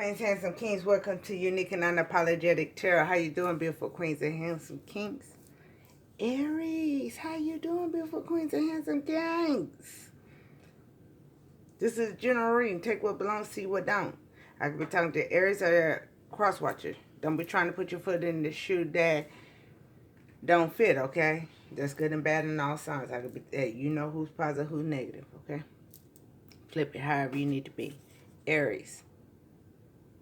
Queens, handsome kings, welcome to Unique and Unapologetic Tarot. How you doing, beautiful queens and handsome kings? Aries, how you doing, beautiful queens and handsome kings? This is general reading. Take what belongs to you, what don't. I could be talking to Aries or cross watcher. Don't be trying to put your foot in the shoe that don't fit, okay? That's good and bad in all signs. I could be, hey, you know who's positive, who's negative, okay? Flip it however you need to be. Aries.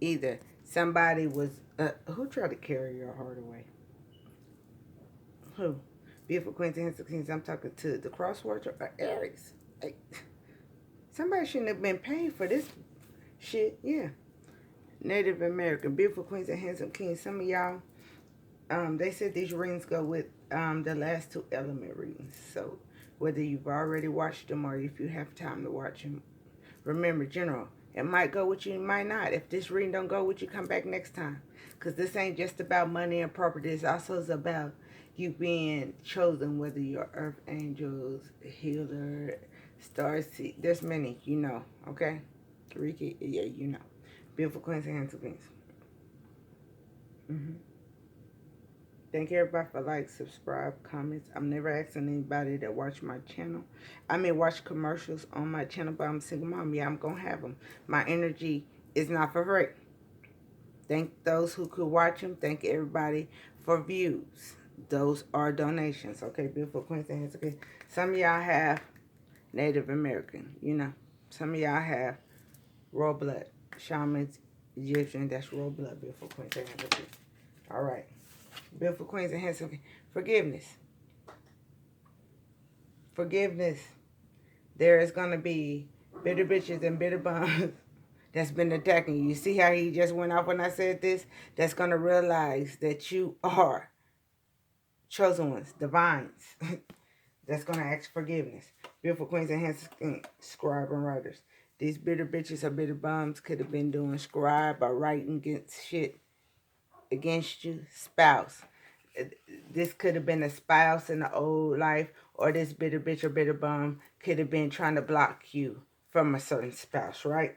Either somebody was, who tried to carry your heart away? Who? Beautiful Queens and Handsome Kings. I'm talking to the crosswatcher or Aries. Like, somebody shouldn't have been paid for this shit. Yeah. Native American. Beautiful Queens and Handsome Kings. Some of y'all, they said these readings go with the last two element readings. So whether you've already watched them or if you have time to watch them, remember, general, it might go with you, it might not. If this reading don't go with you, come back next time. Because this ain't just about money and property. It's also about you being chosen, whether you're earth angels, healer, star seed. There's many, you know, okay? Ricky, yeah, you know. Beautiful Queens and Handsome Queens. Thank everybody for like, subscribe, comments. I'm never asking anybody to watch my channel. I may watch commercials on my channel, but I'm a single mom. Yeah, I'm going to have them. My energy is not for free. Thank those who could watch them. Thank everybody for views. Those are donations. Okay, beautiful Queens and Handsome. Okay. Some of y'all have Native American, you know. Some of y'all have royal blood. Shamans, Egyptian, that's royal blood, beautiful Queens and Handsome. All right. Beautiful Queens and Handsome. Forgiveness. Forgiveness. There is going to be bitter bitches and bitter bums that's been attacking you. You see how he just went off when I said this? That's going to realize that you are chosen ones, divines. That's going to ask forgiveness. Beautiful Queens and handsome scribe and writers. These bitter bitches or bitter bums could have been doing scribe or writing against shit against you. Spouse. This could have been a spouse in the old life, or this bitter bitch or bitter bum could have been trying to block you from a certain spouse, right?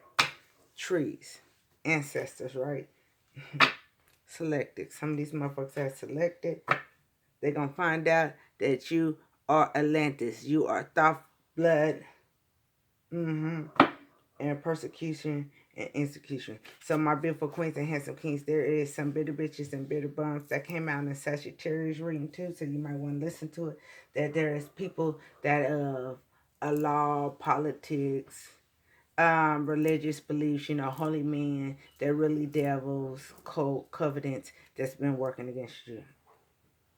Trees. Ancestors, right? Selected. Some of these motherfuckers are selected. They're going to find out that you are Atlantis. You are thought blood. And persecution and execution. So my beautiful queens and handsome kings, there is some bitter bitches and bitter bums that came out in Sagittarius reading too, so you might want to listen to it. That there is people that law, politics, religious beliefs, you know, holy men, they're really devils, cult, covenants that's been working against you.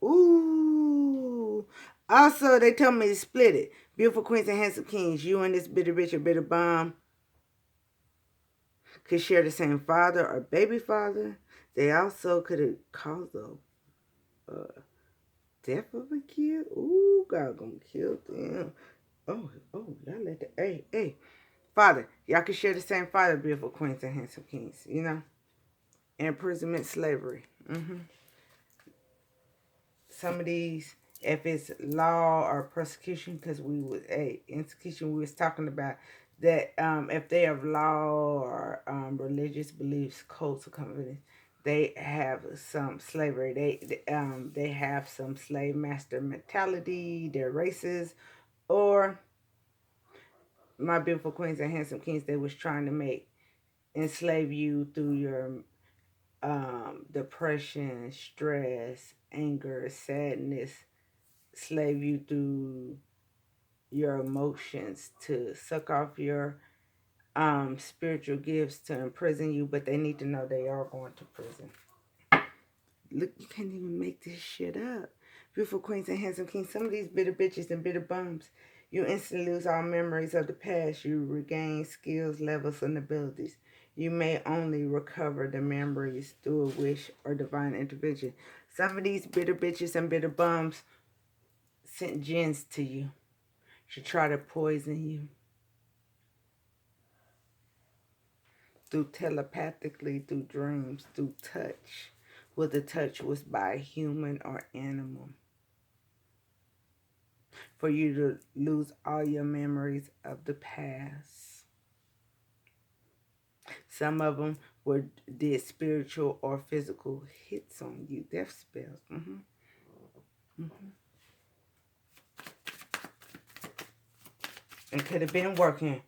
Ooh. Also, they tell me to split it. Beautiful queens and handsome kings, you and this bitter bitch or bitter bum could share the same father or baby father. They also could have caused the death of a kid. Ooh, God gonna kill them. Oh, y'all let the, hey. Father, y'all could share the same father, beautiful queens and handsome kings, you know? Imprisonment, slavery. Some of these, if it's law or persecution, because institution we was talking about, that if they have law or religious beliefs, cults or companies, they have some slavery. They have some slave master mentality. They're racist, or my beautiful queens and handsome kings, they was trying to enslave you through your depression, stress, anger, sadness, slave you through your emotions, to suck off your spiritual gifts, to imprison you, but they need to know they are going to prison. Look, you can't even make this shit up. Beautiful queens and handsome kings, some of these bitter bitches and bitter bums, you instantly lose all memories of the past. You regain skills, levels, and abilities. You may only recover the memories through a wish or divine intervention. Some of these bitter bitches and bitter bums sent jinns to you to try to poison you through telepathically, through dreams, through touch, whether the touch was by a human or animal, for you to lose all your memories of the past. Some of them or did spiritual or physical hits on you. Death spells. And could have been working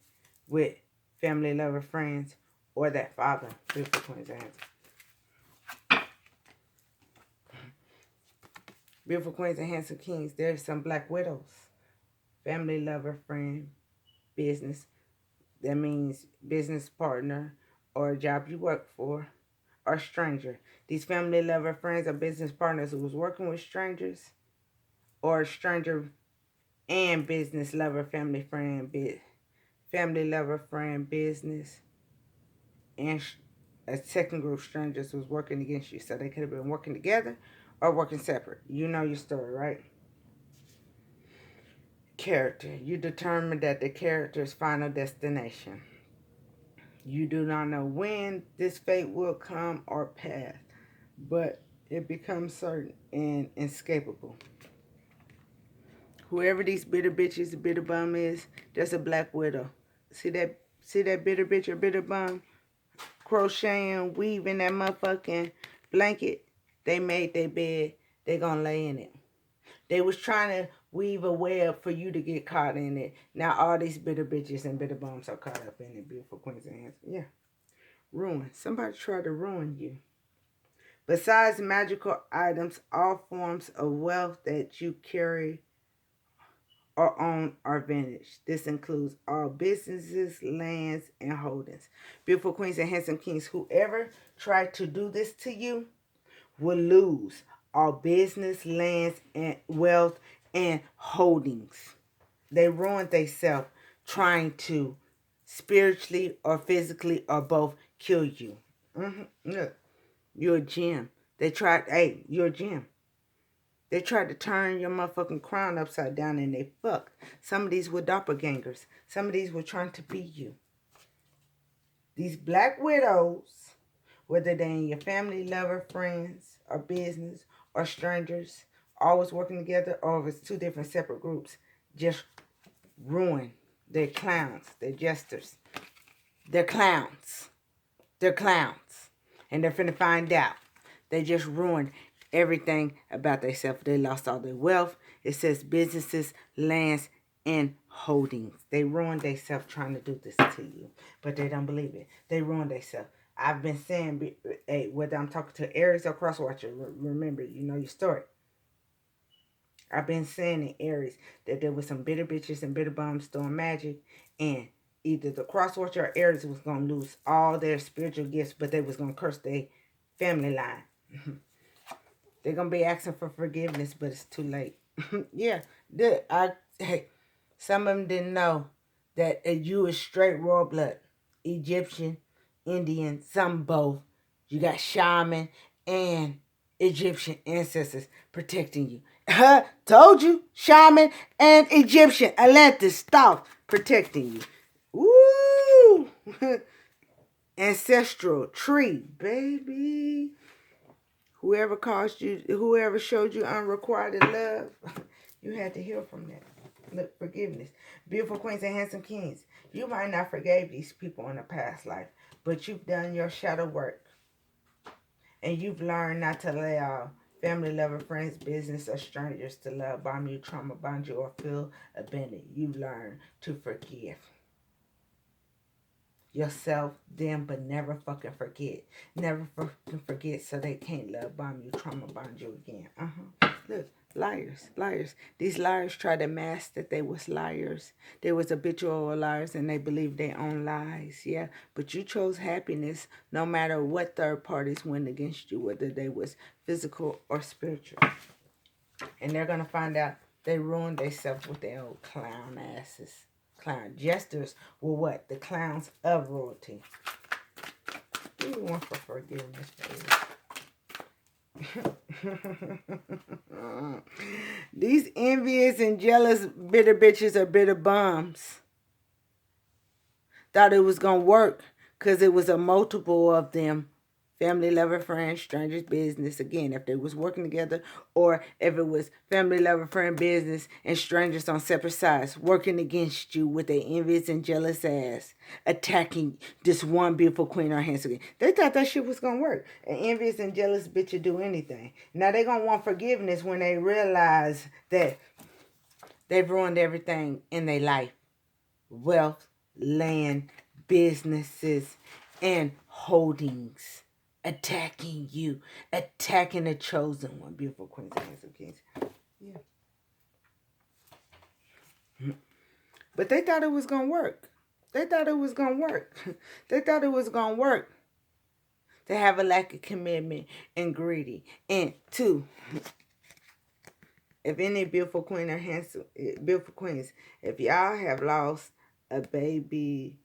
with family, lover, friends, or that father. Beautiful Queens and Handsome. Beautiful Queens and Handsome Kings. There's some Black Widows. Family, lover, friend, business. That means business partner or a job you work for, or stranger. These family, lover, friends, or business partners who was working with strangers, or a stranger and business, lover, family, friend, family, lover, friend, business, and a second group of strangers was working against you. So they could have been working together or working separate. You know your story, right? Character. You determine that the character's final destination. You do not know when this fate will come or pass, but it becomes certain and inescapable. Whoever these bitter bitches, bitter bum is, that's a Black Widow. See that bitter bitch or bitter bum? Crocheting, weaving that motherfucking blanket. They made their bed. They gonna lay in it. They was trying to weave a web for you to get caught in it. Now all these bitter bitches and bitter bums are caught up in it. Beautiful Queens and Handsome. Yeah. Ruin. Somebody tried to ruin you. Besides magical items, all forms of wealth that you carry or own are vanished. This includes all businesses, lands, and holdings. Beautiful Queens and Handsome Kings, whoever tried to do this to you will lose all business, lands, and wealth and holdings. They ruined themselves trying to spiritually or physically or both kill you. Look, you're a gem. You're a gem. They tried to turn your motherfucking crown upside down and they fucked. Some of these were doppelgangers. Some of these were trying to be you. These Black Widows, whether they're in your family, lover, friends, or business, or strangers, always working together, or if it's two different separate groups, just ruin. They're clowns. They're jesters. They're clowns. They're clowns. And they're finna find out. They just ruined everything about themselves. They lost all their wealth. It says businesses, lands, and holdings. They ruined themselves trying to do this to you. But they don't believe it. They ruined themselves. I've been saying, whether I'm talking to Aries or Crosswatcher, remember, you know your story. I've been saying in Aries that there was some bitter bitches and bitter bums doing magic, and either the Crosswatcher or Aries was going to lose all their spiritual gifts, but they was going to curse their family line. They're going to be asking for forgiveness, but it's too late. Yeah. Some of them didn't know that you is straight royal blood. Egyptian, Indian, some both. You got shaman and Egyptian ancestors protecting you. Told you. Shaman and Egyptian Atlantis stuff protecting you. Woo! Ancestral tree, baby. Whoever showed you unrequited love, you had to heal from that. Look, forgiveness. Beautiful Queens and Handsome Kings. You might not forgave these people in a past life, but you've done your shadow work. And you've learned not to allow family, lover, friends, business, or strangers to love, bomb you, trauma bond you, or feel abandoned. You've learned to forgive yourself, them, but never fucking forget. Never fucking forget so they can't love bomb you, trauma bond you again. Look, liars. These liars try to mask that they was liars. They was habitual liars and they believed their own lies. Yeah, but you chose happiness no matter what third parties went against you, whether they was physical or spiritual. And they're going to find out they ruined themselves with their old clown asses. Clown jesters were what? The clowns of royalty. What do you want for forgiveness, baby? These envious and jealous bitter bitches are bitter bums. Thought it was going to work because it was a multiple of them family, lover, friend, strangers, business. Again, if they was working together, or if it was family, lover, friend, business, and strangers on separate sides, working against you with their envious and jealous ass, attacking this one beautiful queen or handsome. They thought that shit was gonna work. An envious and jealous bitch would do anything. Now they gonna want forgiveness when they realize that they've ruined everything in their life. Wealth, land, businesses, and holdings. Attacking you. Attacking the chosen one. Beautiful queens and handsome kings. Yeah. But they thought it was going to work. They thought it was going to work. They thought it was going to work. They have a lack of commitment and greedy. And two, if any beautiful queen or handsome, beautiful queens, if y'all have lost a baby,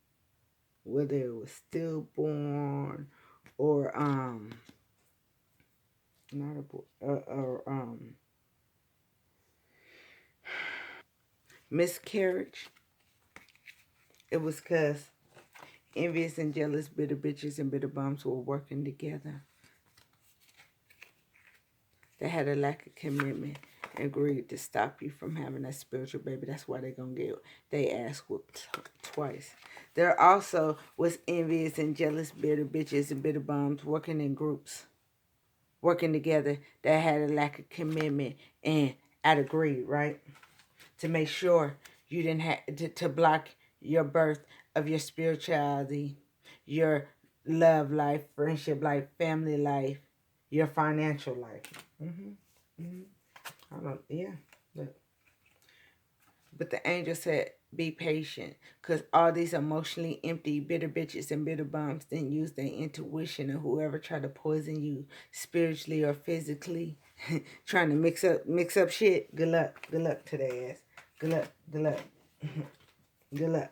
whether it was stillborn or not a boy, miscarriage, it was because envious and jealous bitter bitches and bitter bums were working together. They had a lack of commitment and agreed to stop you from having that spiritual baby. That's why they're going to get they ass whooped twice. There also was envious and jealous bitter bitches and bitter bums working in groups, working together, that had a lack of commitment and out of greed, right? To make sure you didn't have to block your birth of your spirituality, your love life, friendship life, family life, your financial life. But the angel said, be patient, because all these emotionally empty, bitter bitches and bitter bums didn't use their intuition, and whoever tried to poison you spiritually or physically, trying to mix up shit, good luck to their ass. Good luck. Good luck.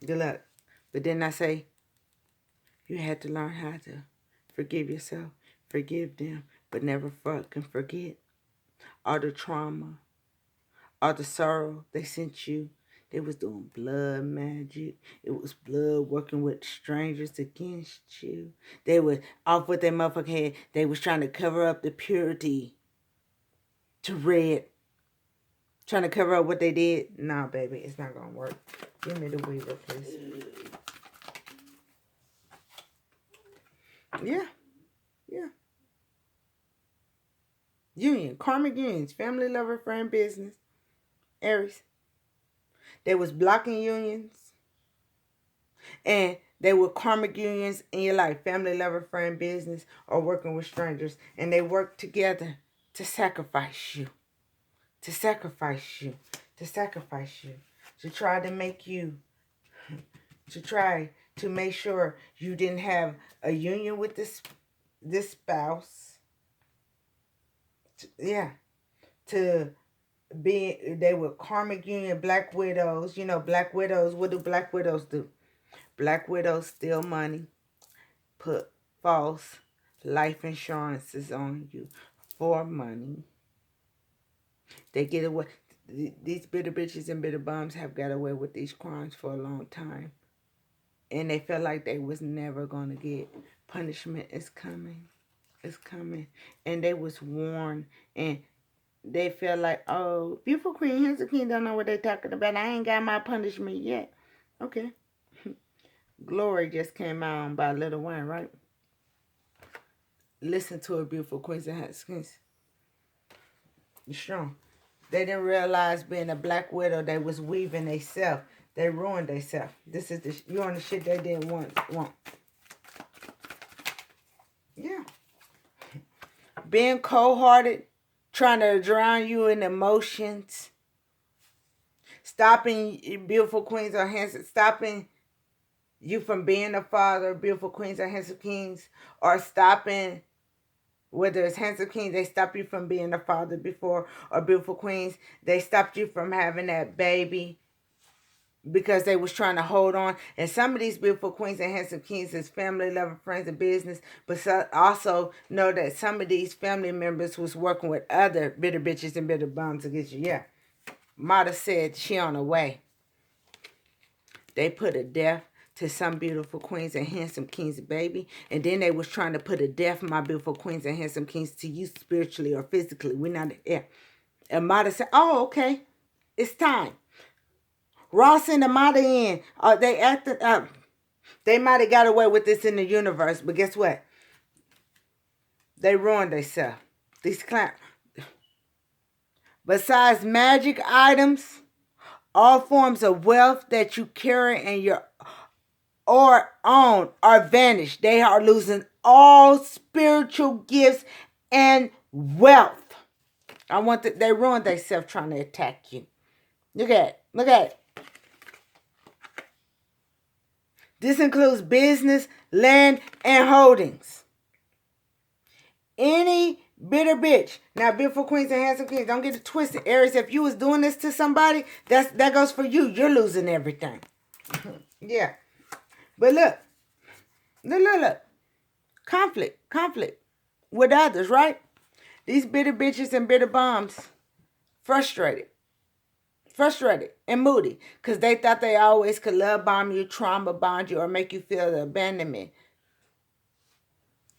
Good luck. But then I say, you had to learn how to forgive yourself, forgive them, but never fucking forget all the trauma, all the sorrow they sent you. They was doing blood magic. It was blood working with strangers against you. They were off with their motherfucking head. They was trying to cover up the purity to red. Trying to cover up what they did. Nah, baby, it's not going to work. Give me the weaver, please. Yeah. Union. Karmic unions. Family, lover, friend, business. Aries. They was blocking unions. And they were karmic unions in your life. Family, lover, friend, business, or working with strangers. And they worked together to sacrifice you. To sacrifice you. To sacrifice you. To try to make you. To try to make sure you didn't have a union with this spouse. They were karmic union, black widows. You know, black widows, what do black widows do? Black widows steal money, put false life insurances on you for money. They get away. These bitter bitches and bitter bums have got away with these crimes for a long time. And they felt like they was never going to get punishment. Is coming. It's coming. And they was warned. And they felt like, oh, beautiful queen, here's the king, don't know what they're talking about. I ain't got my punishment yet. Okay. Glory just came out by Little Wayne, right? Listen to her, beautiful queens and skins. Strong. They didn't realize being a black widow, they was weaving themselves. They ruined themselves. This is you on the shit they didn't want. Yeah. Being cold-hearted, trying to drown you in emotions. Stopping beautiful queens or handsome. Stopping you from being a father, beautiful queens or handsome kings. Or stopping, whether it's handsome kings, they stop you from being a father before. Or beautiful queens, they stopped you from having that baby because they was trying to hold on. And some of these beautiful queens and handsome kings is family, lover, friends, and business. But also know that some of these family members was working with other bitter bitches and bitter bums against you. Yeah. Mata said she on her way. They put a death to some beautiful queens and handsome kings, baby. And then they was trying to put a death, my beautiful queens and handsome kings, to you spiritually or physically. We're not there. And Mata said, oh, okay, it's time. Ross and the Mata in, they might have got away with this in the universe, but guess what? They ruined themselves. These clowns. Besides magic items, all forms of wealth that you carry in your or own are vanished. They are losing all spiritual gifts and wealth. They ruined themselves trying to attack you. Look at it. Look at it. This includes business, land, and holdings. Any bitter bitch. Now, beautiful queens and handsome kings, don't get it twisted. Aries, if you was doing this to somebody, that goes for you. You're losing everything. Yeah. But look. Conflict with others, right? These bitter bitches and bitter bums, frustrated and moody, because they thought they always could love bomb you, trauma bond you, or make you feel the abandonment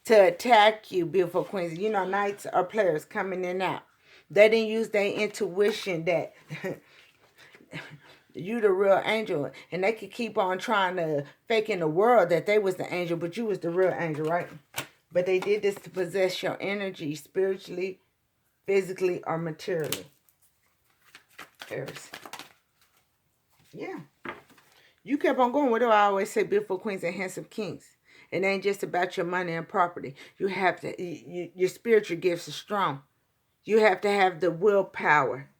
to attack you, beautiful queens. You know, knights are players coming in and out. They didn't use their intuition that you the real angel, and they could keep on trying to fake in the world that they was the angel, but you was the real angel, right? But they did this to possess your energy spiritually, physically, or materially. Aries. Yeah. You kept on going. What do I always say? Beautiful queens and handsome kings. It ain't just about your money and property. You have to, your spiritual gifts are strong. You have to have the willpower.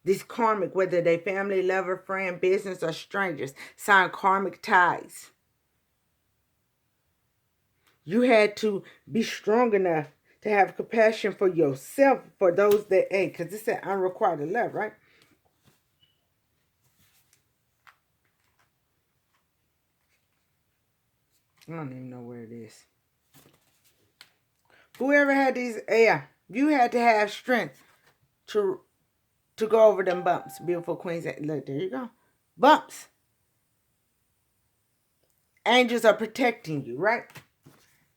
These karmic, whether they family, lover, friend, business, or strangers, sign karmic ties. You had to be strong enough to have compassion for yourself, for those that ain't, because this is unrequited love, right? I don't even know where it is. Whoever had these, you had to have strength to go over them bumps, beautiful queens. Look, there you go. Bumps. Angels are protecting you, right?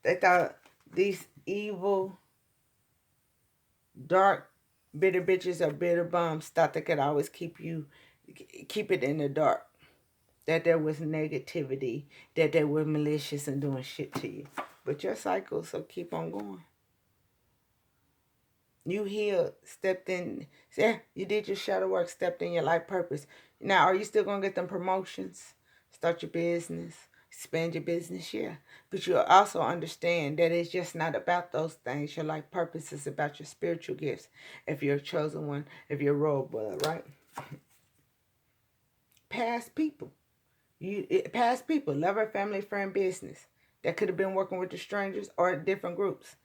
They thought these evil, dark, bitter bitches or bitter bums thought they could always keep it in the dark. That there was negativity, that they were malicious and doing shit to you. But your cycle, so keep on going. You healed, stepped in, you did your shadow work, stepped in your life purpose. Now, are you still going to get them promotions? Start your business, expand your business, yeah. But you also understand that it's just not about those things. Your life purpose is about your spiritual gifts. If you're a chosen one, if you're royal blood, right? Past people, lover, family, friend, business. That could have been working with the strangers or different groups.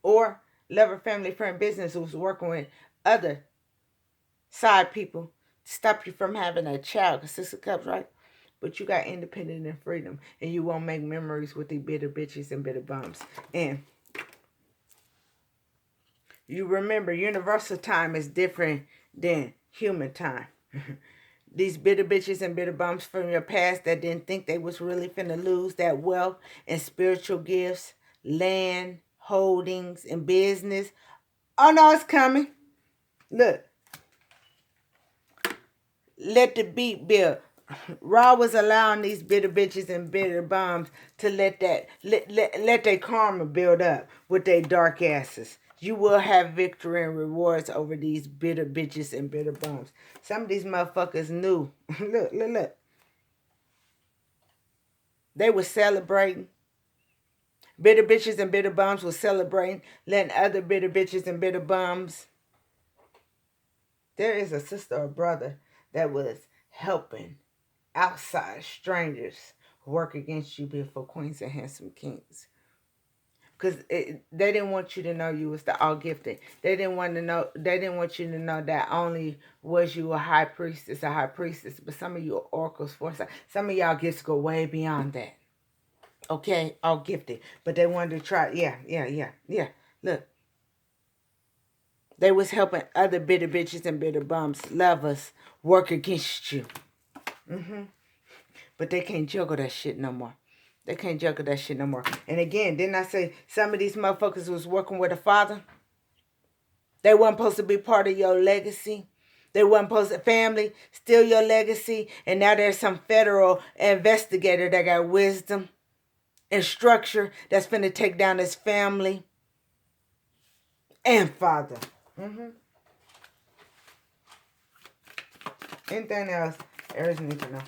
Or lover, family, friend, business was working with other side people to stop you from having a child. Because Six of Cups, right? But you got independence and freedom. And you won't make memories with the bitter bitches and bitter bums. And you remember, universal time is different than human time. These bitter bitches and bitter bums from your past that didn't think they was really finna lose that wealth and spiritual gifts, land, holdings, and business. Oh, no, it's coming. Look. Let the beat build. Ra was allowing these bitter bitches and bitter bums to let their karma build up with their dark asses. You will have victory and rewards over these bitter bitches and bitter bums. Some of these motherfuckers knew. Look. They were celebrating. Bitter bitches and bitter bums were celebrating, letting other bitter bitches and bitter bums. There is a sister or brother that was helping outside strangers work against you, beautiful queens and handsome kings. Because they didn't want you to know you was the all gifted. They didn't want you to know that only was you a high priestess, but some of you are oracles, foresight. Some of y'all gifts go way beyond that. Okay, all gifted. But they wanted to try, yeah. Look. They was helping other bitter bitches and bitter bums, lovers, work against you. But they can't juggle that shit no more. They can't juggle that shit no more. And again, didn't I say some of these motherfuckers was working with a father? They weren't supposed to be part of your legacy. They weren't supposed to, family, steal your legacy. And now there's some federal investigator that got wisdom and structure that's finna take down his family and father. Anything else Aries need to know?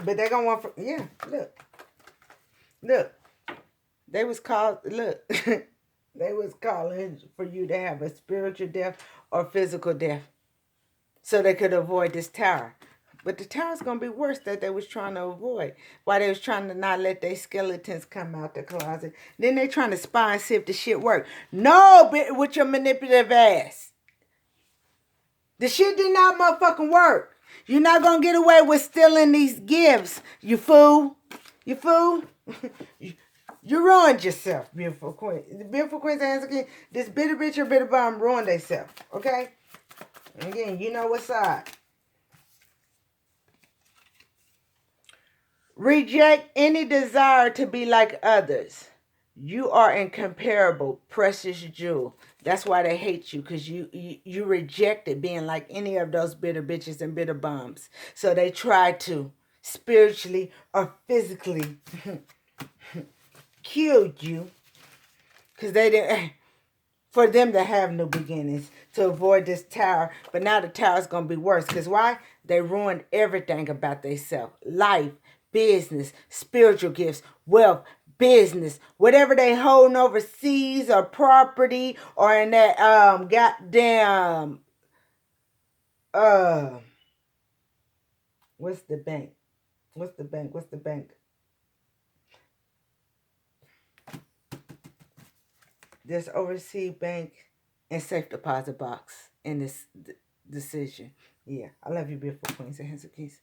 But they gonna want for, yeah, look. They was called, look. They was calling for you to have a spiritual death or physical death so they could avoid this tower. But the tower's going to be worse that they was trying to avoid. While they was trying to not let their skeletons come out the closet. Then they trying to spy and see if the shit worked. No, with your manipulative ass. The shit did not motherfucking work. You're not going to get away with stealing these gifts, you fool. You fool. You ruined yourself, beautiful queen. The beautiful queens and handsome king. This bitter bitch or bitter bum ruined themselves. Okay? Again, you know what side. Reject any desire to be like others. You are incomparable, precious jewel. That's why they hate you, because you rejected being like any of those bitter bitches and bitter bums. So they try to spiritually or physically killed you because they didn't, for them to have new beginnings, to avoid this tower. But now the tower's going to be worse because why? They ruined everything about themselves. Life, business, spiritual gifts, wealth, business, whatever they holding overseas or property or in that goddamn what's the bank? There's overseas bank and safe deposit box in this decision. Yeah, I love you, beautiful queens and handsome keys.